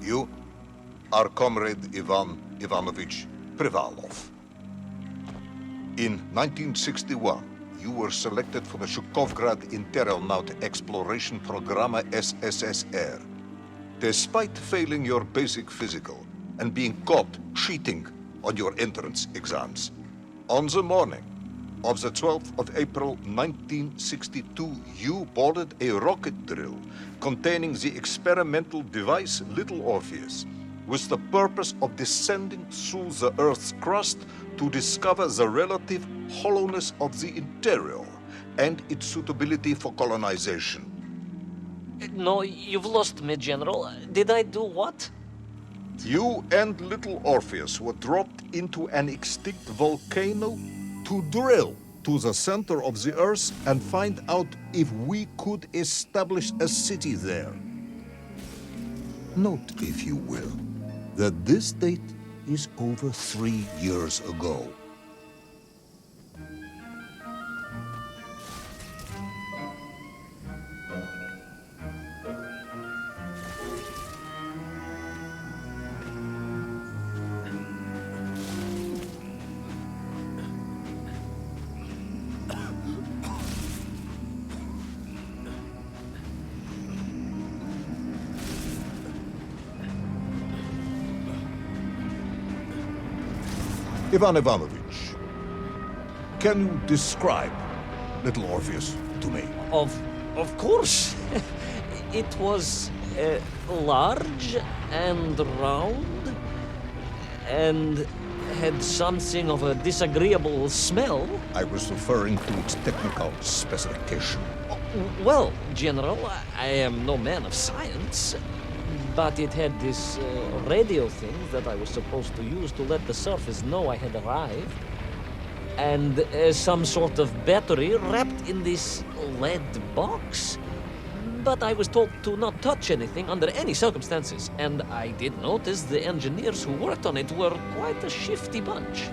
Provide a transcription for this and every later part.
You are Comrade Ivan Ivanovich Privalov. In 1961, you were selected for the Shukovgrad Interonaut Exploration Programme SSSR. Despite failing your basic physical and being caught cheating on your entrance exams, on the morning of the 12th of April 1962, you boarded a rocket drill containing the experimental device Little Orpheus, with the purpose of descending through the Earth's crust to discover the relative hollowness of the interior and its suitability for colonization. No, you've lost me, General. Did I do what? You and Little Orpheus were dropped into an extinct volcano to drill to the center of the Earth and find out if we could establish a city there. Note, if you will, that this date is over 3 years ago. Ivan Ivanovich, can you describe Little Orpheus to me? Of course. It was large and round and had something of a disagreeable smell. I was referring to its technical specification. Well, General, I am no man of science, but it had this radio thing that I was supposed to use to let the surface know I had arrived. And some sort of battery wrapped in this lead box. But I was told to not touch anything under any circumstances. And I did notice the engineers who worked on it were quite a shifty bunch.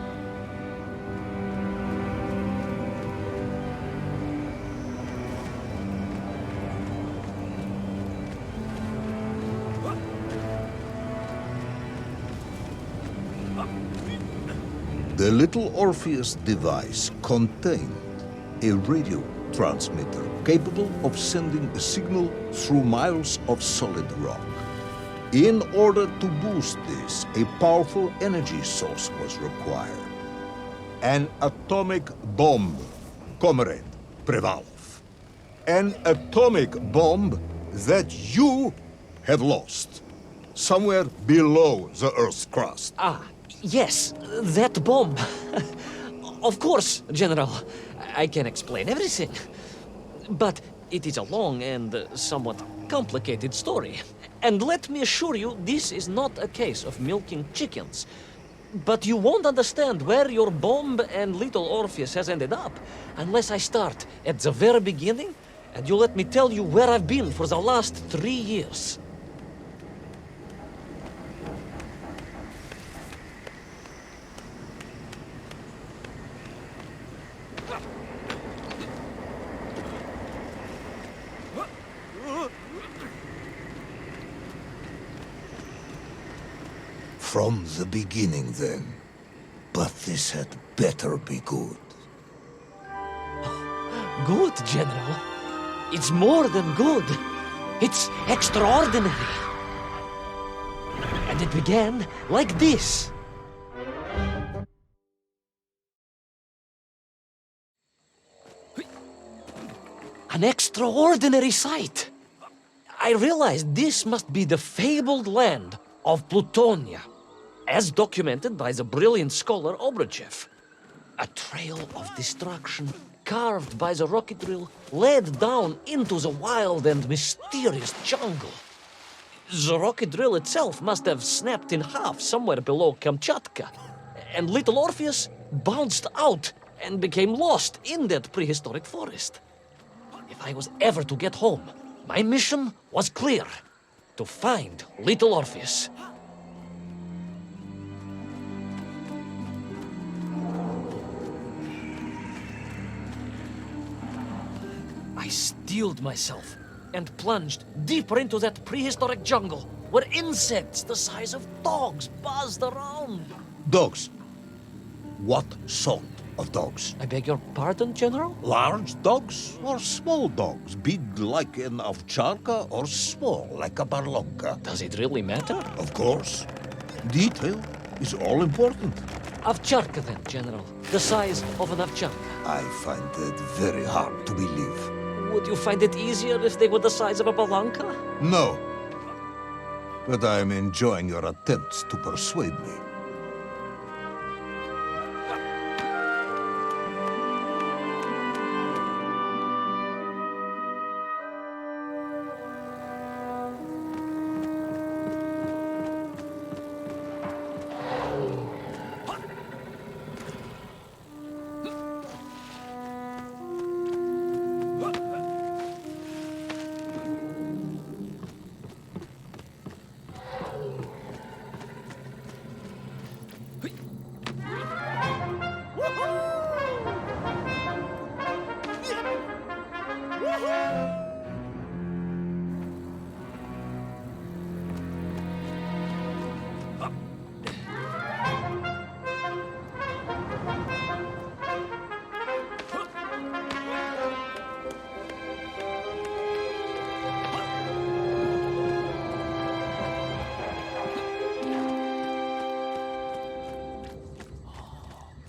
The Little Orpheus device contained a radio transmitter capable of sending a signal through miles of solid rock. In order to boost this, a powerful energy source was required. An atomic bomb, Comrade Privalov. An atomic bomb that you have lost somewhere below the Earth's crust. Ah, yes, that bomb. Of course, General. I can explain everything. But it is a long and somewhat complicated story. And let me assure you, this is not a case of milking chickens. But you won't understand where your bomb and Little Orpheus has ended up unless I start at the very beginning and you let me tell you where I've been for the last 3 years. From the beginning, then. But this had better be good. Good, General. It's more than good. It's extraordinary. And it began like this. An extraordinary sight. I realized this must be the fabled land of Plutonia, as documented by the brilliant scholar Obruchev. A trail of destruction carved by the rocket drill led down into the wild and mysterious jungle. The rocket drill itself must have snapped in half somewhere below Kamchatka, and Little Orpheus bounced out and became lost in that prehistoric forest. If I was ever to get home, my mission was clear: to find Little Orpheus. I steeled myself and plunged deeper into that prehistoric jungle where insects the size of dogs buzzed around. Dogs. What sort of dogs? I beg your pardon, General? Large dogs or small dogs? Big like an ovcharka or small like a barlonka? Does it really matter? Of course. Detail is all important. Ovcharka then, General. The size of an ovcharka. I find that very hard to believe. Would you find it easier if they were the size of a balanka? No. But I am enjoying your attempts to persuade me.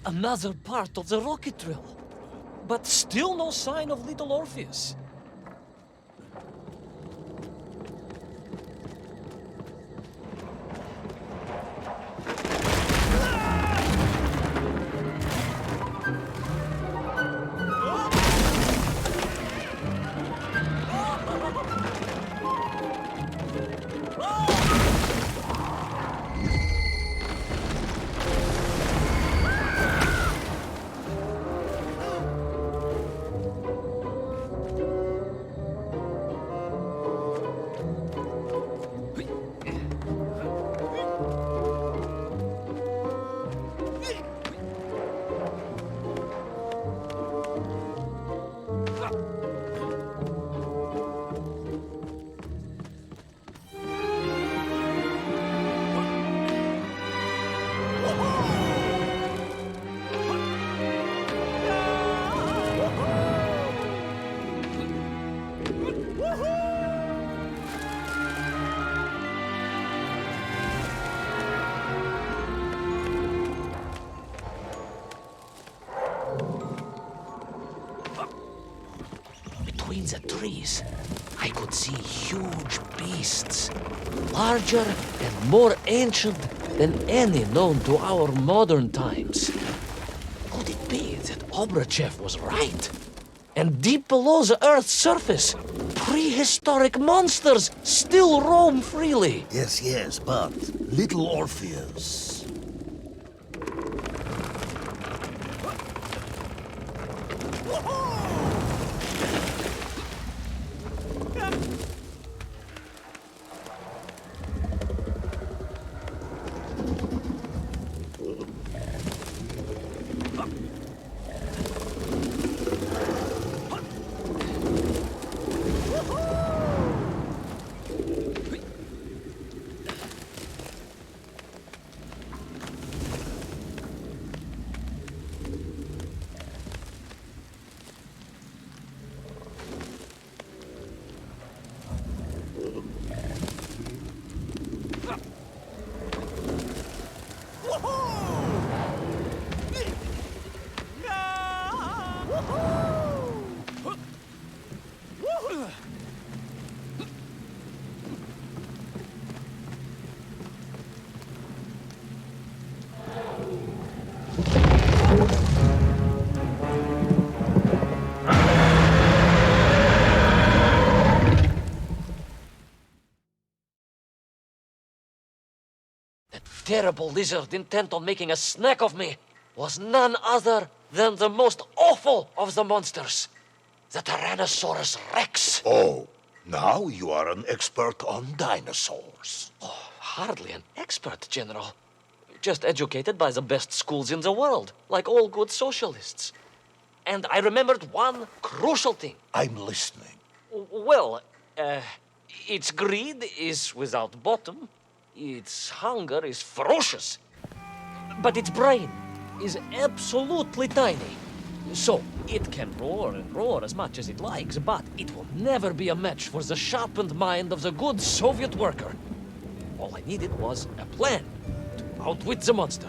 Another part of the rocket drill. But still no sign of little Orpheus. Between the trees, I could see huge beasts, larger and more ancient than any known to our modern times. Could it be that Obrachev was right? And deep below the Earth's surface, prehistoric monsters still roam freely. Yes, but little Orpheus. Terrible lizard intent on making a snack of me was none other than the most awful of the monsters, the Tyrannosaurus Rex. Oh, now you are an expert on dinosaurs. Oh, hardly an expert, General. Just educated by the best schools in the world, like all good socialists. And I remembered one crucial thing. I'm listening. Well, Its greed is without bottom, its hunger is ferocious, but its brain is absolutely tiny. So, it can roar and roar as much as it likes, but it will never be a match for the sharpened mind of the good Soviet worker. All I needed was a plan to outwit the monster.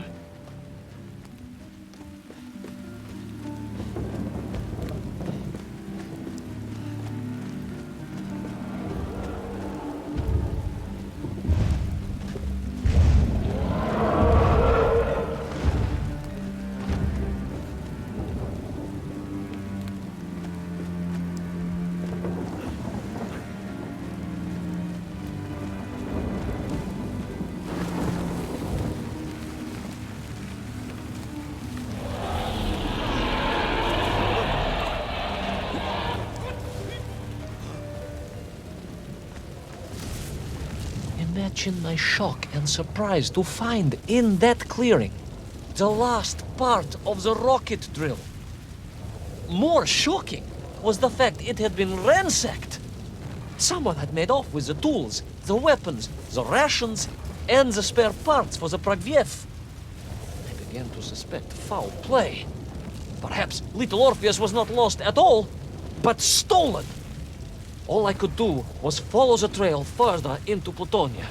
Imagine my shock and surprise to find in that clearing the last part of the rocket drill. More shocking was the fact it had been ransacked. Someone had made off with the tools, the weapons, the rations, and the spare parts for the Pragviev. I began to suspect foul play. Perhaps little Orpheus was not lost at all, but stolen. All I could do was follow the trail further into Plutonia.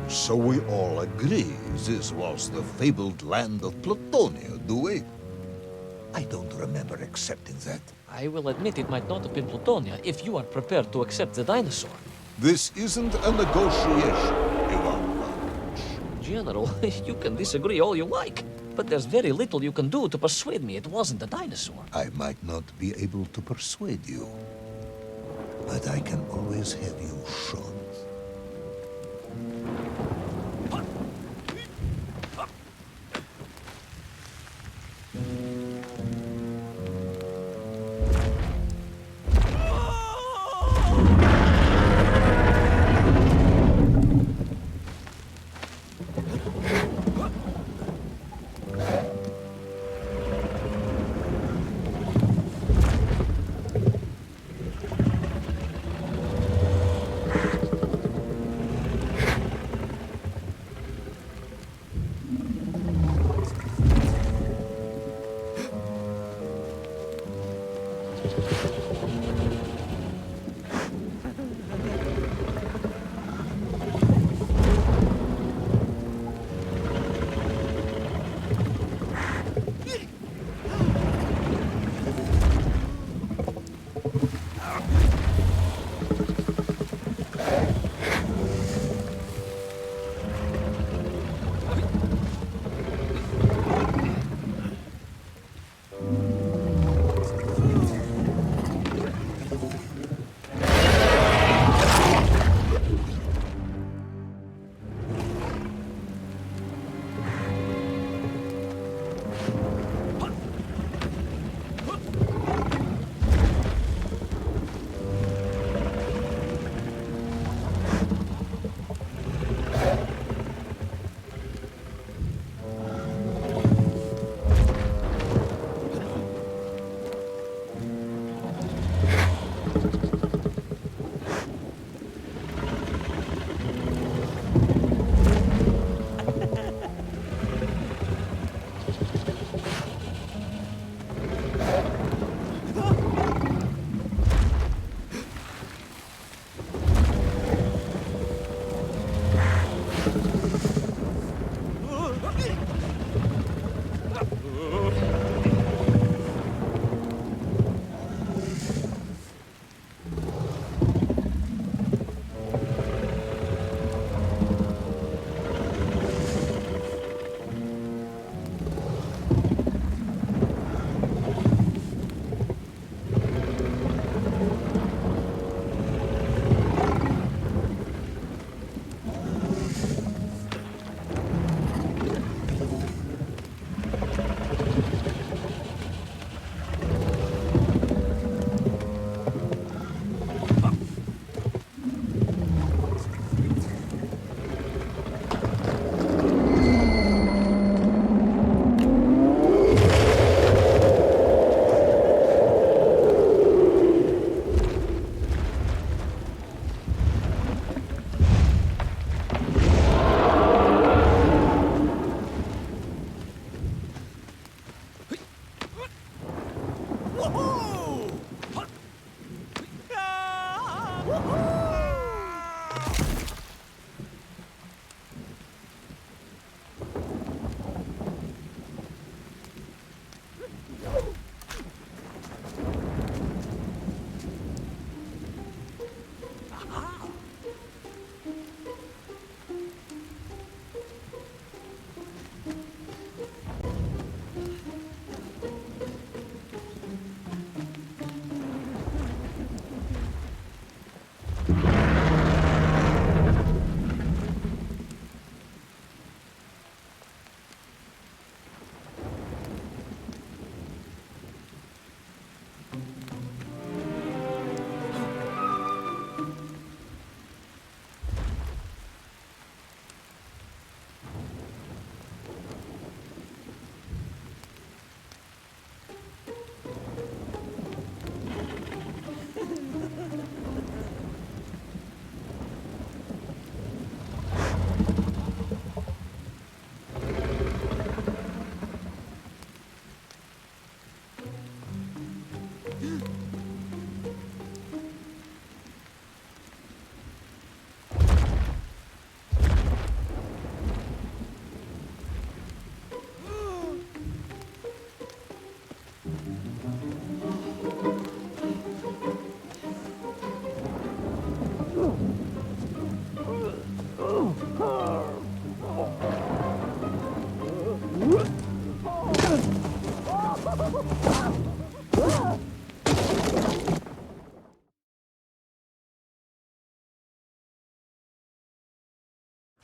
So we all agree this was the fabled land of Plutonia, do we? I don't remember accepting that. I will admit it might not have been Plutonia if you are prepared to accept the dinosaur. This isn't a negotiation, Ivan. General, you can disagree all you like, but there's very little you can do to persuade me it wasn't a dinosaur. I might not be able to persuade you, but I can always have you shot.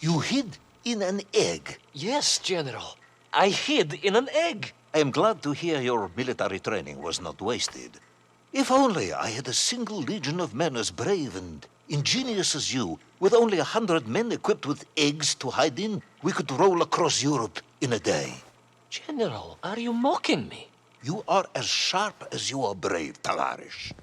You hid in an egg. Yes, General. I hid in an egg. I am glad to hear your military training was not wasted. If only I had a single legion of men as brave and ingenious as you, with only 100 men equipped with eggs to hide in, we could roll across Europe in a day. General, are you mocking me? You are as sharp as you are brave, Tavarish.